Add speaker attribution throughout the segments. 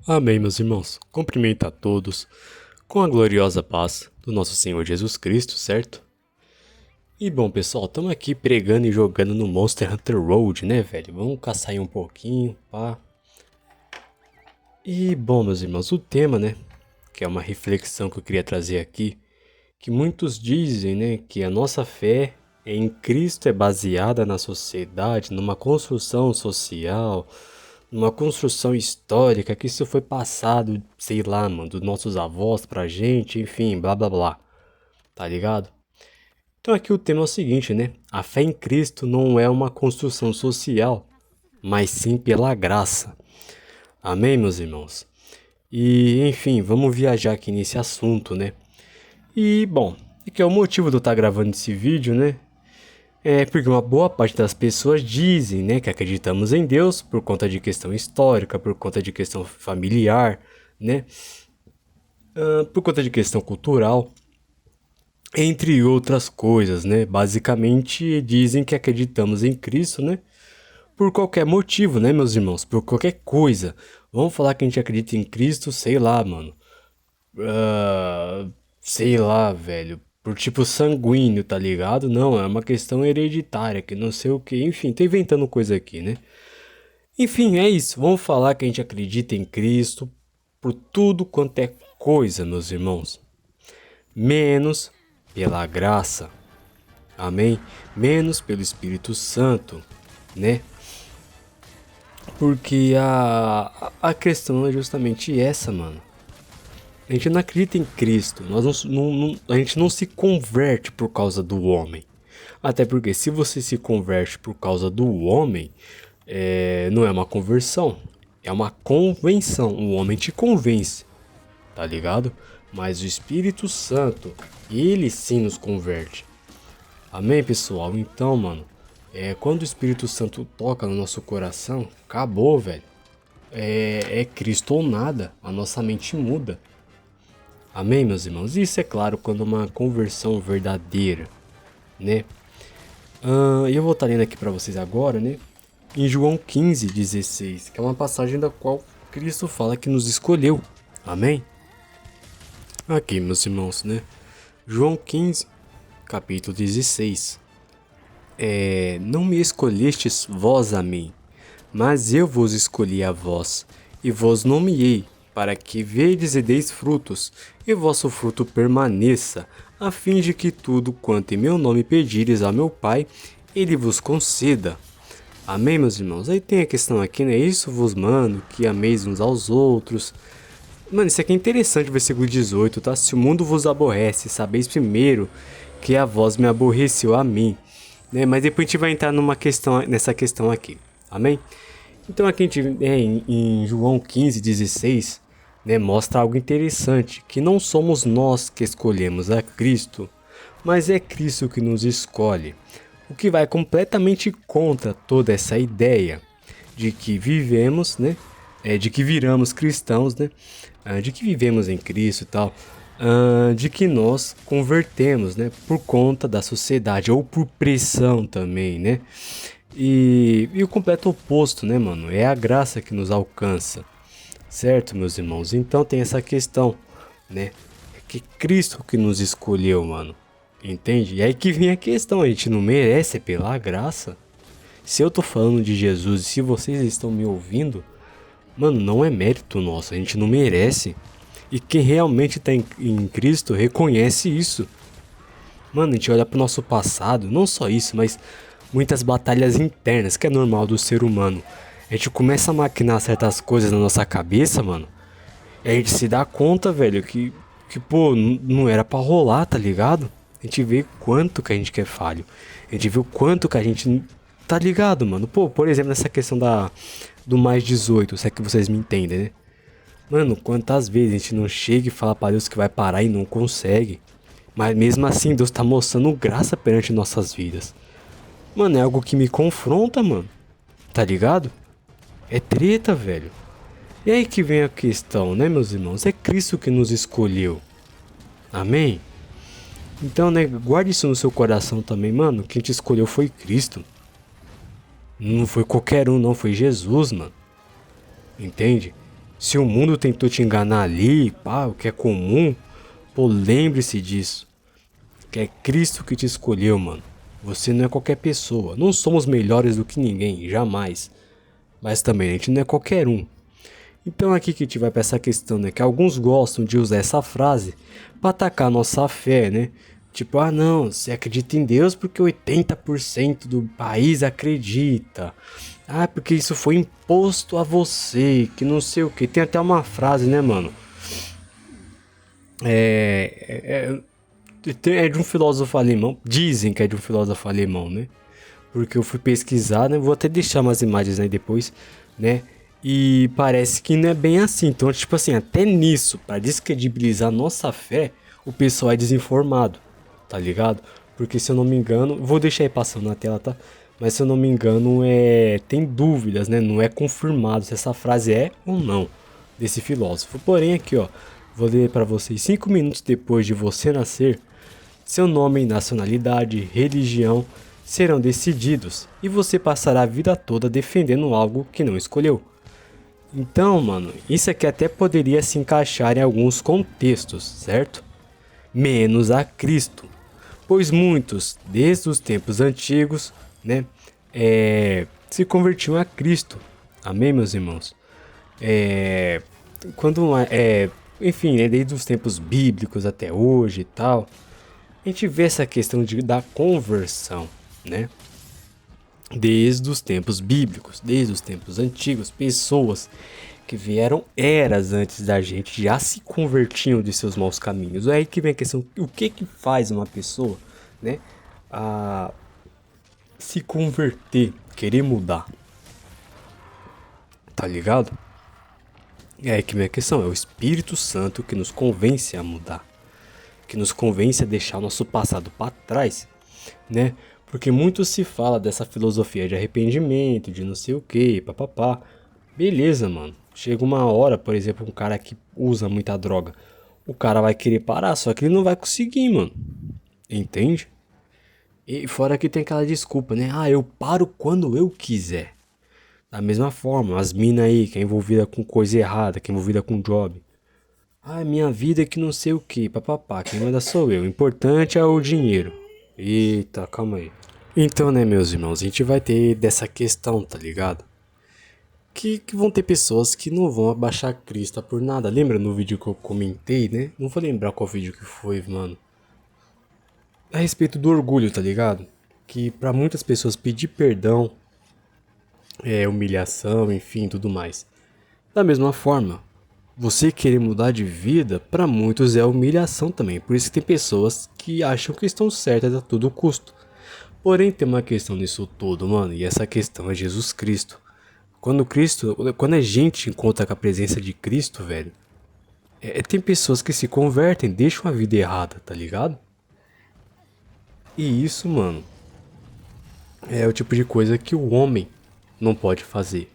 Speaker 1: Amém, meus irmãos. Cumprimento a todos com a gloriosa paz do nosso Senhor Jesus Cristo, certo? E bom, pessoal, estamos aqui pregando e jogando no Monster Hunter Road, né, velho? Vamos caçar aí um pouquinho, pá. E bom, meus irmãos, o tema, né, que é uma reflexão que eu queria trazer aqui, que muitos dizem, né, que a nossa fé em Cristo é baseada na sociedade, numa construção social, numa construção histórica, que isso foi passado, sei lá, mano, dos nossos avós pra gente, enfim, blá blá blá, tá ligado? Então aqui o tema é o seguinte, né? A fé em Cristo não é uma construção social, mas sim pela graça. Amém, meus irmãos? E, enfim, vamos viajar aqui nesse assunto, né? E, bom, que é o motivo de eu estar gravando esse vídeo, né? É porque uma boa parte das pessoas dizem, né, que acreditamos em Deus por conta de questão histórica, por conta de questão familiar, né, por conta de questão cultural, entre outras coisas, né. Basicamente dizem que acreditamos em Cristo, né, por qualquer motivo, né, meus irmãos, por qualquer coisa. Vamos falar que a gente acredita em Cristo, sei lá, mano. Ah, sei lá, velho. Por tipo sanguíneo, tá ligado? Não, é uma questão hereditária, que não sei o que. Enfim, tô inventando coisa aqui, né? Enfim, é isso. Vamos falar que a gente acredita em Cristo por tudo quanto é coisa, meus irmãos. Menos pela graça. Amém? Menos pelo Espírito Santo, né? Porque a questão é justamente essa, mano. A gente não acredita em Cristo, a gente não se converte por causa do homem. Até porque se você se converte por causa do homem, não é uma conversão, é uma convenção. O homem te convence, tá ligado? Mas o Espírito Santo, ele sim nos converte. Amém, pessoal? Então, mano, quando o Espírito Santo toca no nosso coração, acabou, velho. É Cristo ou nada, a nossa mente muda. Amém, meus irmãos? Isso é claro quando uma conversão verdadeira, né? Eu vou estar lendo aqui para vocês agora, né? Em João 15:16, que é uma passagem da qual Cristo fala que nos escolheu. Amém? Aqui, meus irmãos, né? João 15, capítulo 16. Não me escolhestes vós a mim, mas eu vos escolhi a vós, e vos nomeei, para que vedes e deis frutos, e vosso fruto permaneça, a fim de que tudo quanto em meu nome pedires ao meu Pai, ele vos conceda. Amém, meus irmãos? Aí tem a questão aqui, né? Isso vos mando, que ameis uns aos outros. Mano, isso aqui é interessante, o versículo 18, tá? Se o mundo vos aborrece, sabeis primeiro que a vós me aborreceu a mim, né? Mas depois a gente vai entrar nessa questão aqui, amém? Então aqui a gente, em João 15:16, né, mostra algo interessante, que não somos nós que escolhemos a Cristo, mas é Cristo que nos escolhe, o que vai completamente contra toda essa ideia de que vivemos, né, de que viramos cristãos, né, de que vivemos em Cristo e tal, de que nós convertemos, né, por conta da sociedade ou por pressão também, né? E o completo oposto, né, mano? É a graça que nos alcança, certo, meus irmãos? Então tem essa questão, né? É que Cristo que nos escolheu, mano. Entende? E aí que vem a questão, a gente não merece, é pela graça. Se eu tô falando de Jesus e se vocês estão me ouvindo, mano, não é mérito nosso, a gente não merece. E quem realmente tá em Cristo reconhece isso. Mano, a gente olha pro nosso passado, não só isso, mas muitas batalhas internas, que é normal do ser humano. A gente começa a maquinar certas coisas na nossa cabeça, mano. E a gente se dá conta, velho, que pô, não era pra rolar, tá ligado? A gente vê quanto que a gente quer falho. A gente vê o quanto que a gente tá ligado, mano. Pô, por exemplo, nessa questão do mais 18, se é que vocês me entendem, né? Mano, quantas vezes a gente não chega e fala pra Deus que vai parar e não consegue. Mas mesmo assim, Deus tá mostrando graça perante nossas vidas. Mano, é algo que me confronta, mano. Tá ligado? É treta, velho. E aí que vem a questão, né, meus irmãos? É Cristo que nos escolheu. Amém? Então, né, guarde isso no seu coração também, mano. Quem te escolheu foi Cristo. Não foi qualquer um, não. Foi Jesus, mano. Entende? Se o mundo tentou te enganar ali, pá, o que é comum, pô, lembre-se disso. Que é Cristo que te escolheu, mano. Você não é qualquer pessoa. Não somos melhores do que ninguém, jamais. Mas também a gente não é qualquer um. Então aqui que a gente vai pra essa questão, né? Que alguns gostam de usar essa frase pra atacar a nossa fé, né? Tipo, ah não, você acredita em Deus porque 80% do país acredita. Ah, porque isso foi imposto a você, que não sei o que. Tem até uma frase, né, mano? É de um filósofo alemão. Dizem que é de um filósofo alemão, né? Porque eu fui pesquisar, né? Vou até deixar umas imagens aí depois, né? E parece que não é bem assim. Então, tipo assim, até nisso, para descredibilizar nossa fé, o pessoal é desinformado, tá ligado? Porque se eu não me engano, vou deixar aí passando na tela, tá? Mas se eu não me engano, tem dúvidas, né? Não é confirmado se essa frase é ou não desse filósofo. Porém, aqui, ó, vou ler para vocês. 5 minutos depois de você nascer, seu nome, nacionalidade, religião serão decididos e você passará a vida toda defendendo algo que não escolheu. Então, mano, isso aqui até poderia se encaixar em alguns contextos, certo? Menos a Cristo, pois muitos, desde os tempos antigos, né, se convertiam a Cristo. Amém, meus irmãos? É, quando, enfim, né, desde os tempos bíblicos até hoje e tal, a gente vê essa questão da conversão, né? Desde os tempos bíblicos, desde os tempos antigos, pessoas que vieram eras antes da gente já se convertiam de seus maus caminhos. É aí que vem a questão, o que que faz uma pessoa, né, a se converter, querer mudar, tá ligado? É aí que vem a questão, é o Espírito Santo que nos convence a mudar, que nos convence a deixar o nosso passado para trás, né? Porque muito se fala dessa filosofia de arrependimento, de não sei o que, papapá. Beleza, mano. Chega uma hora, por exemplo, um cara que usa muita droga. O cara vai querer parar, só que ele não vai conseguir, mano. Entende? E fora que tem aquela desculpa, né? Ah, eu paro quando eu quiser. Da mesma forma, as minas aí, que é envolvida com coisa errada, que é envolvida com job. Ah, minha vida é que não sei o que, papapá, quem manda sou eu. O importante é o dinheiro. Eita, calma aí. Então, né, meus irmãos, a gente vai ter dessa questão, tá ligado? Que vão ter pessoas que não vão abaixar a crista por nada. Lembra no vídeo que eu comentei, né? Não vou lembrar qual vídeo que foi, mano. A respeito do orgulho, tá ligado? Que pra muitas pessoas pedir perdão é humilhação, enfim, tudo mais. Da mesma forma, você querer mudar de vida, pra muitos é humilhação também. Por isso que tem pessoas que acham que estão certas a todo custo. Porém, tem uma questão nisso tudo, mano, e essa questão é Jesus Cristo. Quando a gente encontra com a presença de Cristo, velho, tem pessoas que se convertem, deixam a vida errada, tá ligado? E isso, mano, é o tipo de coisa que o homem não pode fazer.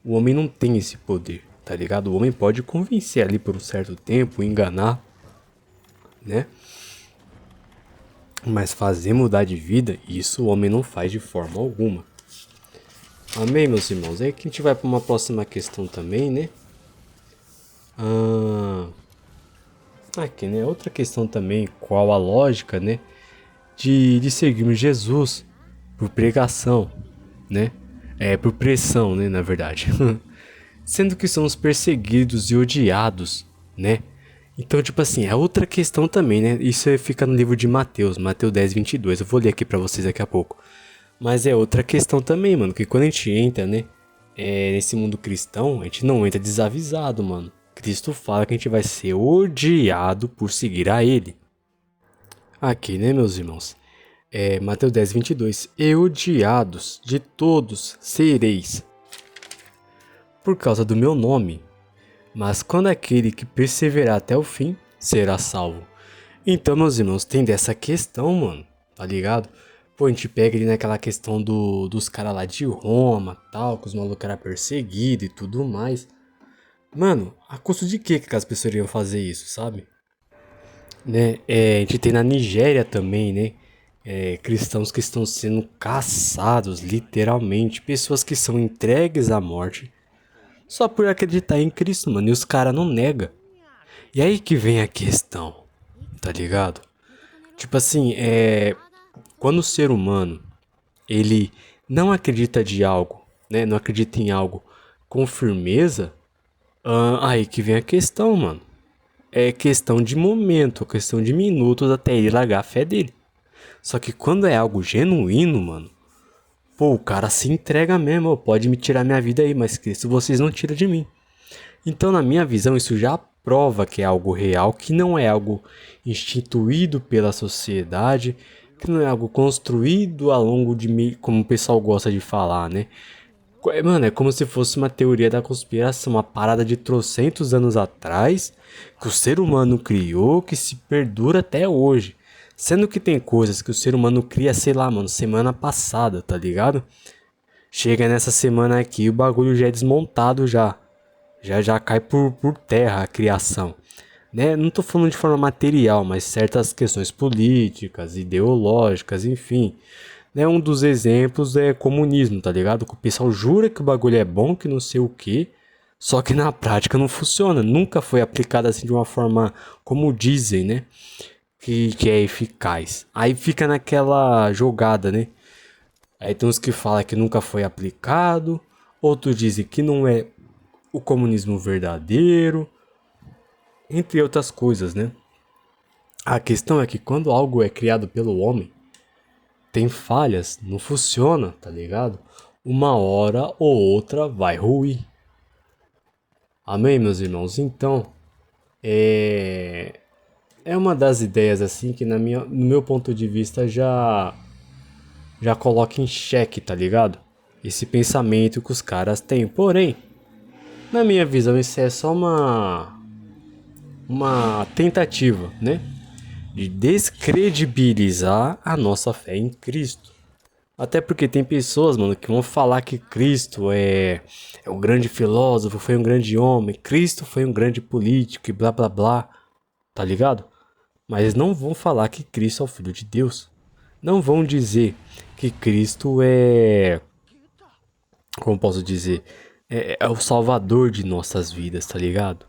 Speaker 1: O homem não tem esse poder, tá ligado? O homem pode convencer ali por um certo tempo, enganar, né? Mas fazer mudar de vida, isso o homem não faz de forma alguma. Amém, meus irmãos? Aí que a gente vai para uma próxima questão também, né? Aqui, né? Outra questão também, qual a lógica, né? De seguirmos Jesus por pregação, né? Por pressão, né? Na verdade. Sendo que somos perseguidos e odiados, né? Então, tipo assim, é outra questão também, né? Isso fica no livro de Mateus 10:22. Eu vou ler aqui pra vocês daqui a pouco. Mas é outra questão também, mano, que quando a gente entra, né, nesse mundo cristão, a gente não entra desavisado, mano. Cristo fala que a gente vai ser odiado por seguir a ele. Aqui, né, meus irmãos? Mateus 10:22. E odiados de todos sereis por causa do meu nome. Mas quando aquele que perseverar até o fim, será salvo. Então, meus irmãos, tem dessa questão, mano, tá ligado? Pô, a gente pega ali naquela questão dos caras lá de Roma, tal, que os malucos eram perseguidos e tudo mais. Mano, a custo de que as pessoas iriam fazer isso, sabe? Né? A gente tem na Nigéria também, né? Cristãos que estão sendo caçados, literalmente. Pessoas que são entregues à morte, só por acreditar em Cristo, mano. E os caras não negam. E aí que vem a questão, tá ligado? Tipo assim, quando o ser humano, ele não acredita de algo, né? Não acredita em algo com firmeza, aí que vem a questão, mano. É questão de momento, questão de minutos até ele largar a fé dele. Só que quando é algo genuíno, mano, pô, o cara se entrega mesmo, ó, pode me tirar minha vida aí, mas Cristo vocês não tiram de mim. Então, na minha visão, isso já prova que é algo real, que não é algo instituído pela sociedade, que não é algo construído ao longo de como o pessoal gosta de falar, né? Mano, é como se fosse uma teoria da conspiração, uma parada de trocentos anos atrás, que o ser humano criou, que se perdura até hoje. Sendo que tem coisas que o ser humano cria, sei lá, mano, semana passada, tá ligado? Chega nessa semana aqui, o bagulho já é desmontado já. Já cai por terra a criação. Né? Não tô falando de forma material, mas certas questões políticas, ideológicas, enfim. Né? Um dos exemplos é comunismo, tá ligado? Que o pessoal jura que o bagulho é bom, que não sei o que, só que na prática não funciona. Nunca foi aplicado assim de uma forma como dizem, né? Que é eficaz. Aí fica naquela jogada, né? Aí tem uns que falam que nunca foi aplicado, outros dizem que não é o comunismo verdadeiro, entre outras coisas, né? A questão é que quando algo é criado pelo homem, tem falhas, não funciona, tá ligado? Uma hora ou outra vai ruir. Amém, meus irmãos? Então, é uma das ideias assim que no meu ponto de vista já coloca em xeque, tá ligado? Esse pensamento que os caras têm. Porém, na minha visão, isso é só uma tentativa, né? De descredibilizar a nossa fé em Cristo. Até porque tem pessoas, mano, que vão falar que Cristo é um grande filósofo, foi um grande homem, Cristo foi um grande político e blá blá blá, tá ligado? Mas não vão falar que Cristo é o Filho de Deus. Não vão dizer que Cristo é... Como posso dizer? É o salvador de nossas vidas, tá ligado?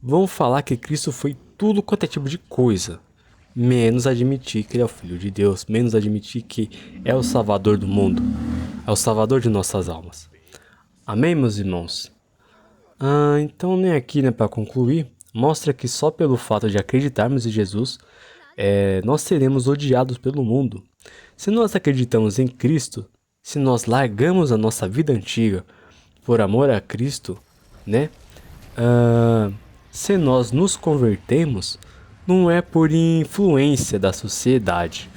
Speaker 1: Vão falar que Cristo foi tudo quanto é tipo de coisa, menos admitir que ele é o Filho de Deus, menos admitir que é o Salvador do mundo, é o Salvador de nossas almas. Amém, meus irmãos? Então, nem aqui, né, para concluir, mostra que só pelo fato de acreditarmos em Jesus, nós seremos odiados pelo mundo. Se nós acreditamos em Cristo, se nós largamos a nossa vida antiga por amor a Cristo, né? Se nós nos convertemos, não é por influência da sociedade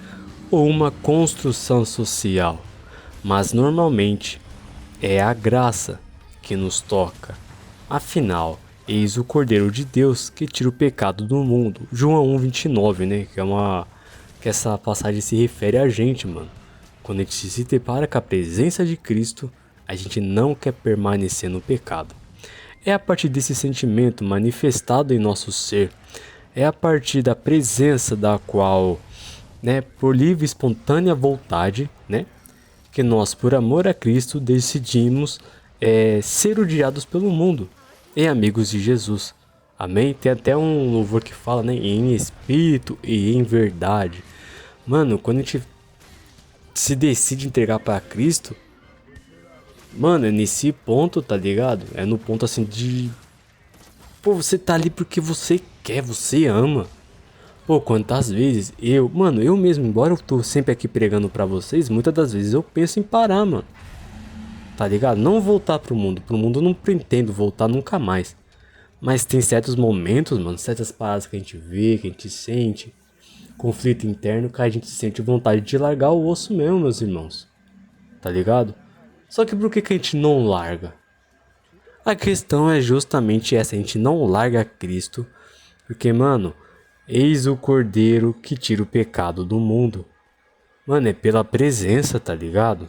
Speaker 1: ou uma construção social, mas normalmente é a graça que nos toca. Afinal, eis o Cordeiro de Deus que tira o pecado do mundo. João 1,29, né? Que essa passagem se refere a gente, mano. Quando a gente se depara com a presença de Cristo, a gente não quer permanecer no pecado. É a partir desse sentimento manifestado em nosso ser, é a partir da presença da qual, né, por livre e espontânea vontade, né, que nós, por amor a Cristo, decidimos ser odiados pelo mundo e amigos de Jesus. Amém? Tem até um louvor que fala, né, em espírito e em verdade. Mano, quando a gente se decide entregar para Cristo, mano, é nesse ponto, tá ligado? É no ponto assim de... Pô, você tá ali porque você quer, você ama. Pô, quantas vezes eu mesmo, embora eu tô sempre aqui pregando pra vocês, muitas das vezes eu penso em parar, mano. Tá ligado? Não voltar pro mundo eu não pretendo voltar nunca mais. Mas tem certos momentos, mano, certas paradas que a gente vê, que a gente sente, conflito interno, que a gente sente vontade de largar o osso mesmo, meus irmãos. Tá ligado? Só que por que a gente não larga? A questão é justamente essa, a gente não larga Cristo, porque, mano, eis o Cordeiro que tira o pecado do mundo. Mano, é pela presença, tá ligado?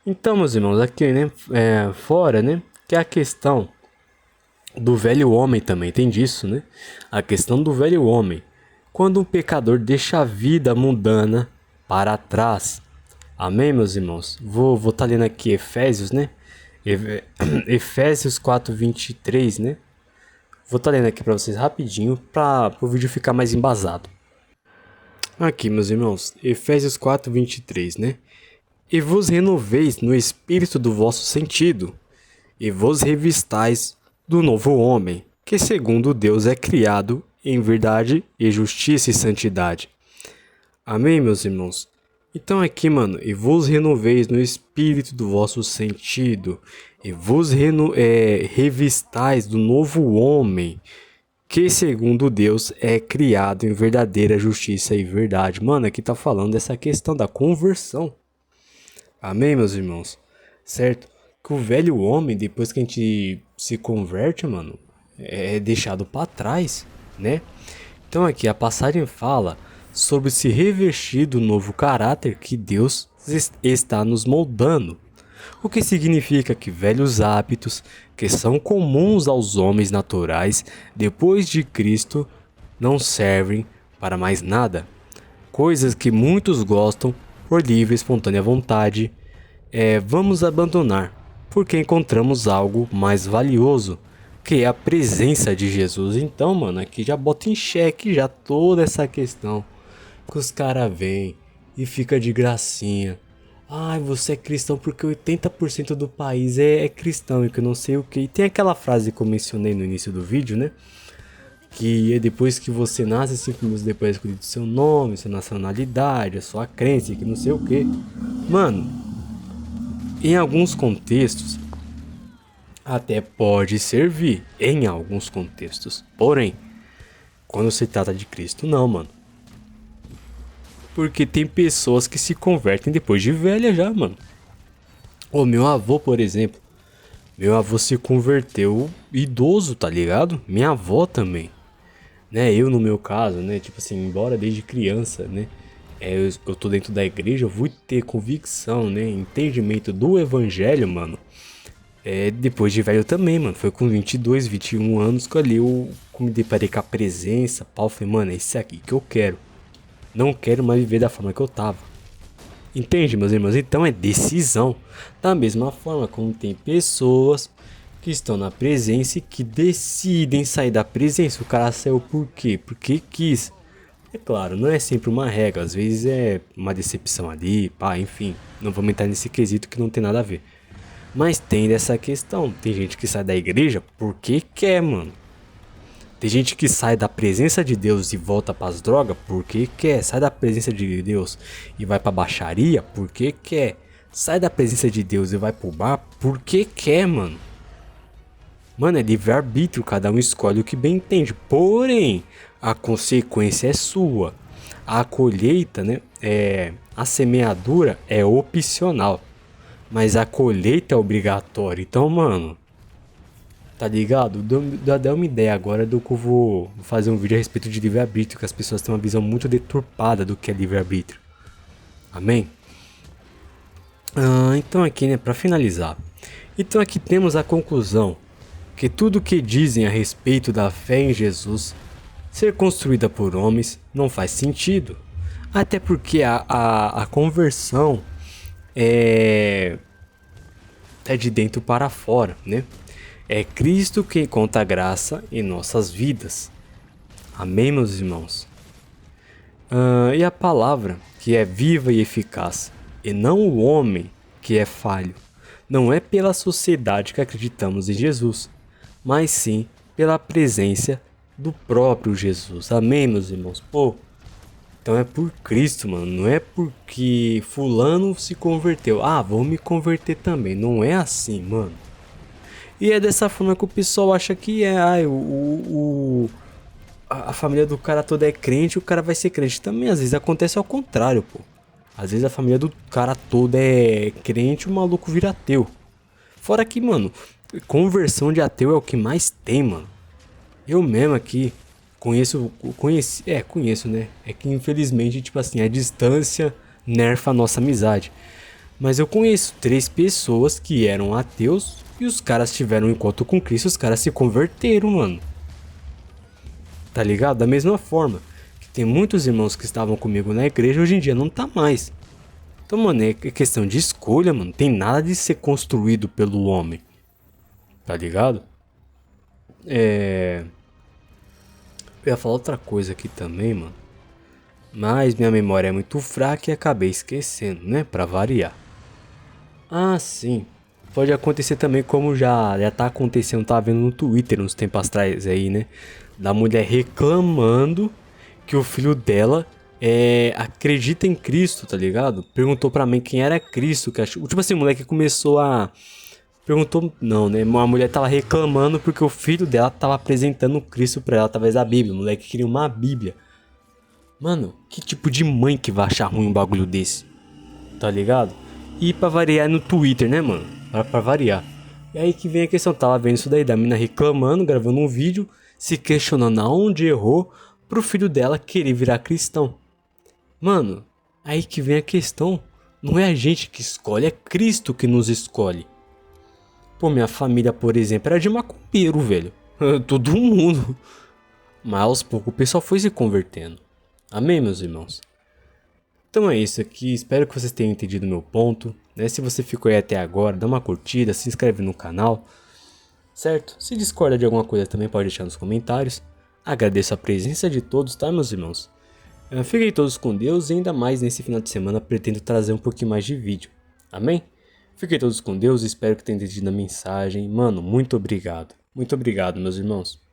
Speaker 1: Então, meus irmãos, aqui, né, fora, né, que é a questão do velho homem também, tem disso, né? A questão do velho homem. Quando um pecador deixa a vida mundana para trás. Amém, meus irmãos? Vou estar lendo aqui Efésios, né? Efésios 4:23, né? Vou estar lendo aqui para vocês rapidinho para o vídeo ficar mais embasado. Aqui, meus irmãos, Efésios 4:23, né? E vos renoveis no espírito do vosso sentido, e vos revistais do novo homem, que segundo Deus é criado em verdade e justiça e santidade. Amém, meus irmãos? Então aqui, mano, e vos renoveis no espírito do vosso sentido, e vos revistais do novo homem, que segundo Deus é criado em verdadeira justiça e verdade. Mano, aqui tá falando dessa questão da conversão. Amém, meus irmãos? Certo? Que o velho homem, depois que a gente se converte, mano, é deixado para trás, né? Então aqui a passagem fala sobre se revestir do novo caráter que Deus está nos moldando. O que significa que velhos hábitos, que são comuns aos homens naturais, depois de Cristo, não servem para mais nada. Coisas que muitos gostam, por livre e espontânea vontade, vamos abandonar, porque encontramos algo mais valioso, que é a presença de Jesus. Então, mano, aqui já bota em xeque já toda essa questão que os caras vêm e fica de gracinha. Ai, você é cristão porque 80% do país é cristão e que não sei o que. E tem aquela frase que eu mencionei no início do vídeo, né? Que é depois que você nasce, 5 minutos depois é escolhido seu nome, sua nacionalidade, a sua crença, que não sei o que. Mano, em alguns contextos, até pode servir. Em alguns contextos. Porém, quando se trata de Cristo, não, mano. Porque tem pessoas que se convertem depois de velha já, mano. O meu avô, por exemplo. Meu avô se converteu idoso, tá ligado? Minha avó também. Né? Eu, no meu caso, né? Tipo assim, embora desde criança, né? Eu tô dentro da igreja, eu vou ter convicção, né? Entendimento do evangelho, mano. Depois de velho também, mano. Foi com 22, 21 anos que ali eu me deparei com a presença. Pau, falei, mano, é isso aqui que eu quero. Não quero mais viver da forma que eu tava. Entende, meus irmãos? Então é decisão. Da mesma forma como tem pessoas que estão na presença e que decidem sair da presença. O cara saiu por quê? Porque quis. É claro, não é sempre uma regra. Às vezes é uma decepção ali, pá, enfim. Não vamos entrar nesse quesito que não tem nada a ver. Mas tem dessa questão. Tem gente que sai da igreja porque quer, mano. Tem gente que sai da presença de Deus e volta pras drogas porque quer. Sai da presença de Deus e vai pra baixaria porque quer. Sai da presença de Deus e vai pro bar porque quer, mano. Mano, é livre-arbítrio, cada um escolhe o que bem entende. Porém, a consequência é sua. A colheita, né? A semeadura é opcional. Mas a colheita é obrigatória. Então, mano, tá ligado? Dá uma ideia agora do que eu vou fazer um vídeo a respeito de livre-arbítrio, que as pessoas têm uma visão muito deturpada do que é livre-arbítrio. Amém? Então aqui, né, pra finalizar. Então aqui temos a conclusão, que tudo que dizem a respeito da fé em Jesus ser construída por homens não faz sentido. Até porque a conversão é de dentro para fora, né? É Cristo quem conta a graça em nossas vidas. Amém, meus irmãos? E a palavra, que é viva e eficaz, e não o homem, que é falho, não é pela sociedade que acreditamos em Jesus, mas sim pela presença do próprio Jesus. Amém, meus irmãos? Pô, então é por Cristo, mano. Não é porque fulano se converteu. Ah, vou me converter também. Não é assim, mano. E é dessa forma que o pessoal acha que é. A família do cara toda é crente, o cara vai ser crente. Também às vezes acontece ao contrário, pô. Às vezes a família do cara toda é crente, o maluco vira ateu. Fora que, mano, conversão de ateu é o que mais tem, mano. Eu mesmo aqui conheço, né? É que infelizmente, tipo assim, a distância nerfa a nossa amizade. Mas eu conheço 3 pessoas que eram ateus e os caras tiveram um encontro com Cristo, os caras se converteram, mano. Tá ligado? Da mesma forma que tem muitos irmãos que estavam comigo na igreja, hoje em dia não tá mais. Então, mano, é questão de escolha, mano. Tem nada de ser construído pelo homem. Tá ligado? Eu ia falar outra coisa aqui também, mano. Mas minha memória é muito fraca e acabei esquecendo, né? Pra variar. Ah, sim. Pode acontecer também como já tá acontecendo, tava vendo no Twitter uns tempos atrás aí, né? Da mulher reclamando que o filho dela acredita em Cristo, tá ligado? Perguntou pra mim quem era Cristo, que achou, tipo assim, o moleque começou a perguntou, não, né? Uma mulher tava reclamando porque o filho dela tava apresentando Cristo pra ela através da Bíblia. O moleque queria uma Bíblia. Mano, que tipo de mãe que vai achar ruim um bagulho desse? Tá ligado? E pra variar é no Twitter, né, mano? Pra variar. E aí que vem a questão, tava vendo isso daí, da mina reclamando, gravando um vídeo, se questionando aonde errou pro filho dela querer virar cristão. Mano, aí que vem a questão, não é a gente que escolhe, é Cristo que nos escolhe. Pô, minha família, por exemplo, era de macumbeiro, velho. Todo mundo. Mas aos poucos o pessoal foi se convertendo. Amém, meus irmãos? Então é isso aqui, espero que vocês tenham entendido meu ponto, né? Se você ficou aí até agora, dá uma curtida, se inscreve no canal, certo? Se discorda de alguma coisa também pode deixar nos comentários. Agradeço a presença de todos, tá, meus irmãos? Fiquem todos com Deus e ainda mais nesse final de semana pretendo trazer um pouquinho mais de vídeo. Amém? Fiquem todos com Deus, espero que tenham entendido a mensagem. Mano, muito obrigado. Muito obrigado, meus irmãos.